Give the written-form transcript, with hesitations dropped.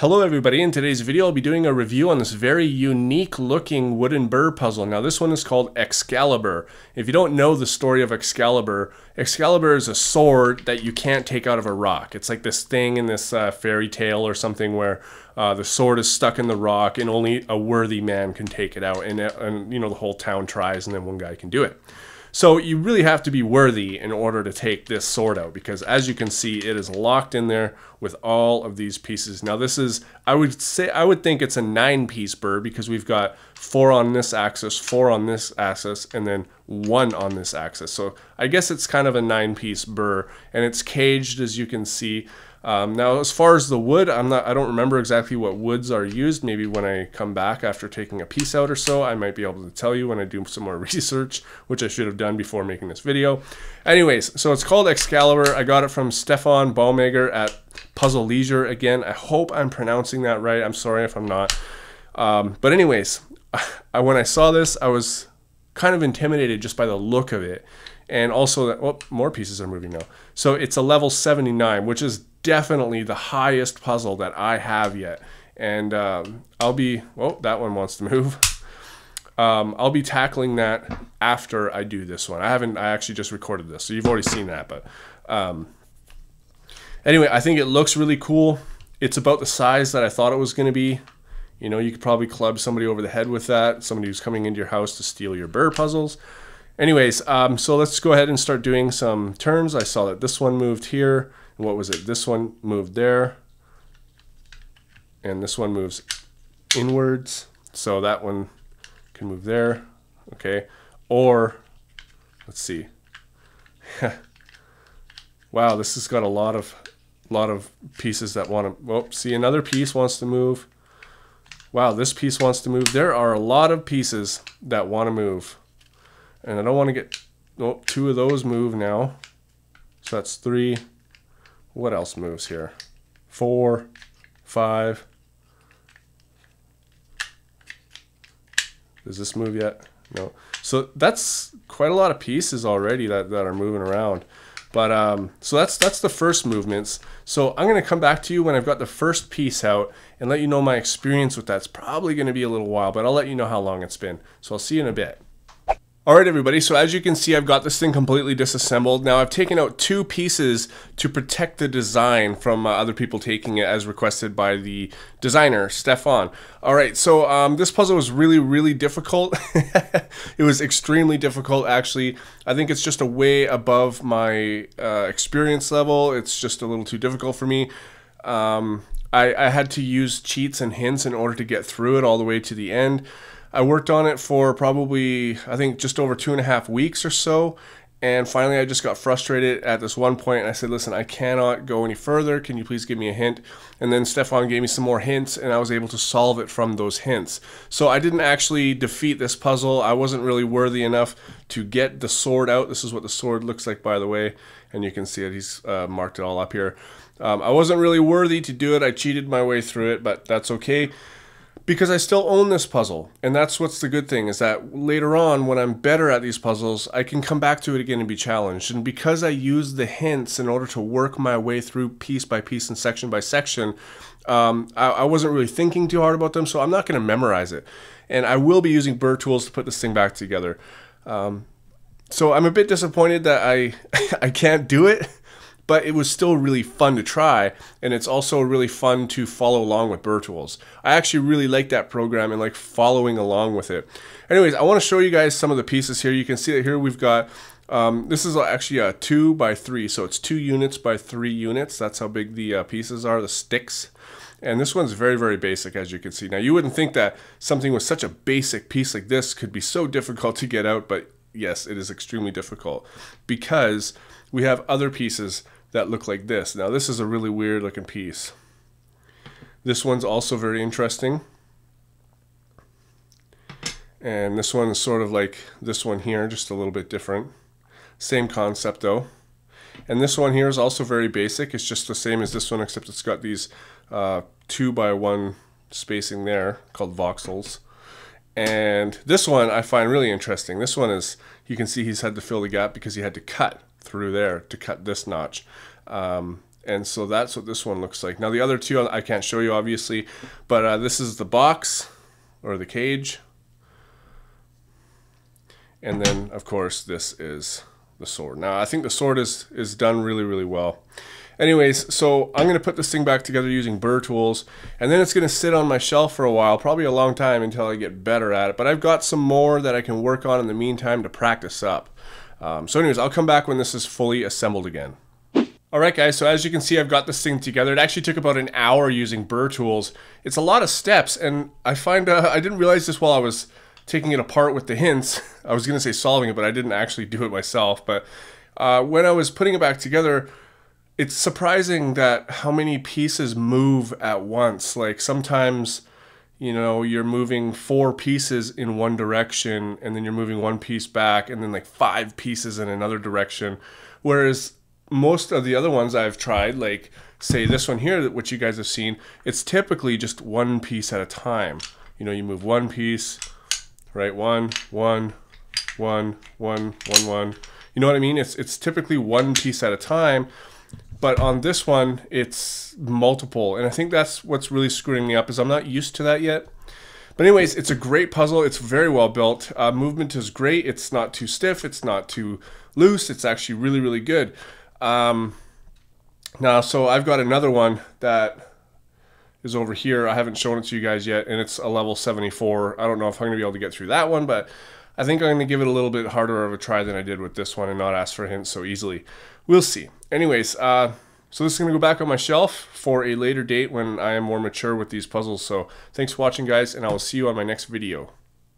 Hello everybody, in today's video I'll be doing a review on this very unique looking wooden burr puzzle. Now this one is called Excallibur. If you don't know the story of Excallibur, Excallibur is a sword that you can't take out of a rock. It's like this thing in this fairy tale or something where the sword is stuck in the rock and only a worthy man can take it out, and you know, the whole town tries and then one guy can do it. So you really have to be worthy in order to take this sword out, because as you can see, it is locked in there with all of these pieces. Now this is, I would think it's a 9-piece burr, because we've got 4 on this axis, 4 on this axis, and then 1 on this axis. So I guess it's kind of a 9-piece burr, and it's caged, as you can see. Now, as far as the wood, I don't remember exactly what woods are used. Maybe when I come back after taking a piece out or so, I might be able to tell you when I do some more research, which I should have done before making this video. Anyways, so it's called Excallibur. I got it from Stefan Baumager at Puzzle Leisure. Again, I hope I'm pronouncing that right. I'm sorry if I'm not. But anyways, when I saw this, I was kind of intimidated just by the look of it. And also that, well, more pieces are moving now. So it's a level 79, which is definitely the highest puzzle that I have yet. And I'll be, oh, that one wants to move. I'll be tackling that after I do this one. I actually just recorded this, so you've already seen that. But anyway, I think it looks really cool. It's about the size that I thought it was going to be. You know, you could probably club somebody over the head with that, somebody who's coming into your house to steal your burr puzzles. Anyways, so let's go ahead and start doing some turns. I saw that this one moved here. And what was it? This one moved there. And this one moves inwards. So that one can move there. Okay. Or, let's see. Wow, this has got a lot of pieces that want to, well, see, another piece wants to move. Wow, this piece wants to move. There are a lot of pieces that want to move. And I don't want to get, oh, 2 of those move now. So that's 3. What else moves here? 4, 5. Does this move yet? No. So that's quite a lot of pieces already that are moving around. But so that's the first movements. So I'm going to come back to you when I've got the first piece out and let you know my experience with that. It's probably going to be a little while, but I'll let you know how long it's been. So I'll see you in a bit. Alright everybody, so as you can see, I've got this thing completely disassembled. Now I've taken out 2 pieces to protect the design from other people taking it as requested by the designer, Stefan. Alright, so this puzzle was really difficult. It was extremely difficult, actually. I think it's just a way above my experience level. It's just a little too difficult for me. I had to use cheats and hints in order to get through it all the way to the end. I worked on it for probably, I think, just over 2.5 weeks or so, and finally I just got frustrated at this one point, and I said, listen, I cannot go any further, can you please give me a hint? And then Stefan gave me some more hints, and I was able to solve it from those hints. So I didn't actually defeat this puzzle. I wasn't really worthy enough to get the sword out. This is what the sword looks like, by the way, and you can see it, he's marked it all up here. I wasn't really worthy to do it. I cheated my way through it, but that's okay, because I still own this puzzle. And that's what's the good thing, is that later on, when I'm better at these puzzles, I can come back to it again and be challenged. And because I used the hints in order to work my way through piece by piece and section by section, I wasn't really thinking too hard about them, so I'm not going to memorize it. And I will be using burr tools to put this thing back together. So I'm a bit disappointed that I can't do it. But it was still really fun to try, and it's also really fun to follow along with burr tools. I actually really like that program and like following along with it. Anyways, I want to show you guys some of the pieces here. You can see that here we've got, this is actually a 2 by 3, so it's 2 units by 3 units. That's how big the pieces are, the sticks. And this one's very basic, as you can see. Now, you wouldn't think that something with such a basic piece like this could be so difficult to get out, but yes, it is extremely difficult, because we have other pieces that look like this. Now this is a really weird looking piece. This one's also very interesting. And this one is sort of like this one here, just a little bit different. Same concept though. And this one here is also very basic. It's just the same as this one, except it's got these 2 by 1 spacing there called voxels. And this one I find really interesting. This one is, you can see he's had to fill the gap because he had to cut through there to cut this notch. And so that's what this one looks like. Now the other two I can't show you obviously, but this is the box or the cage. And then of course this is the sword. Now I think the sword is done really, really well. Anyways, so I'm going to put this thing back together using burr tools, and then it's going to sit on my shelf for a while, probably a long time until I get better at it. But I've got some more that I can work on in the meantime to practice up. So anyways, I'll come back when this is fully assembled again. Alright guys, so as you can see, I've got this thing together. It actually took about an hour using burr tools. It's a lot of steps, and I find I didn't realize this while I was taking it apart with the hints. I was going to say solving it, but I didn't actually do it myself. But when I was putting it back together, it's surprising that how many pieces move at once. Like sometimes, you know, you're moving 4 pieces in one direction, and then you're moving 1 piece back, and then like 5 pieces in another direction. Whereas most of the other ones I've tried, like say this one here, which you guys have seen, it's typically just 1 piece at a time. You know, you move 1 piece, right? 1, 1, 1, 1, 1, 1. You know what I mean? It's typically 1 piece at a time. But on this one, it's multiple. And I think that's what's really screwing me up, is I'm not used to that yet. But anyways, it's a great puzzle. It's very well built. Movement is great. It's not too stiff. It's not too loose. It's actually really, really good. Now, so I've got another one that is over here. I haven't shown it to you guys yet, and it's a level 74. I don't know if I'm going to be able to get through that one, but I think I'm going to give it a little bit harder of a try than I did with this one and not ask for hints so easily. We'll see. Anyways, so this is going to go back on my shelf for a later date when I am more mature with these puzzles. So thanks for watching, guys, and I will see you on my next video.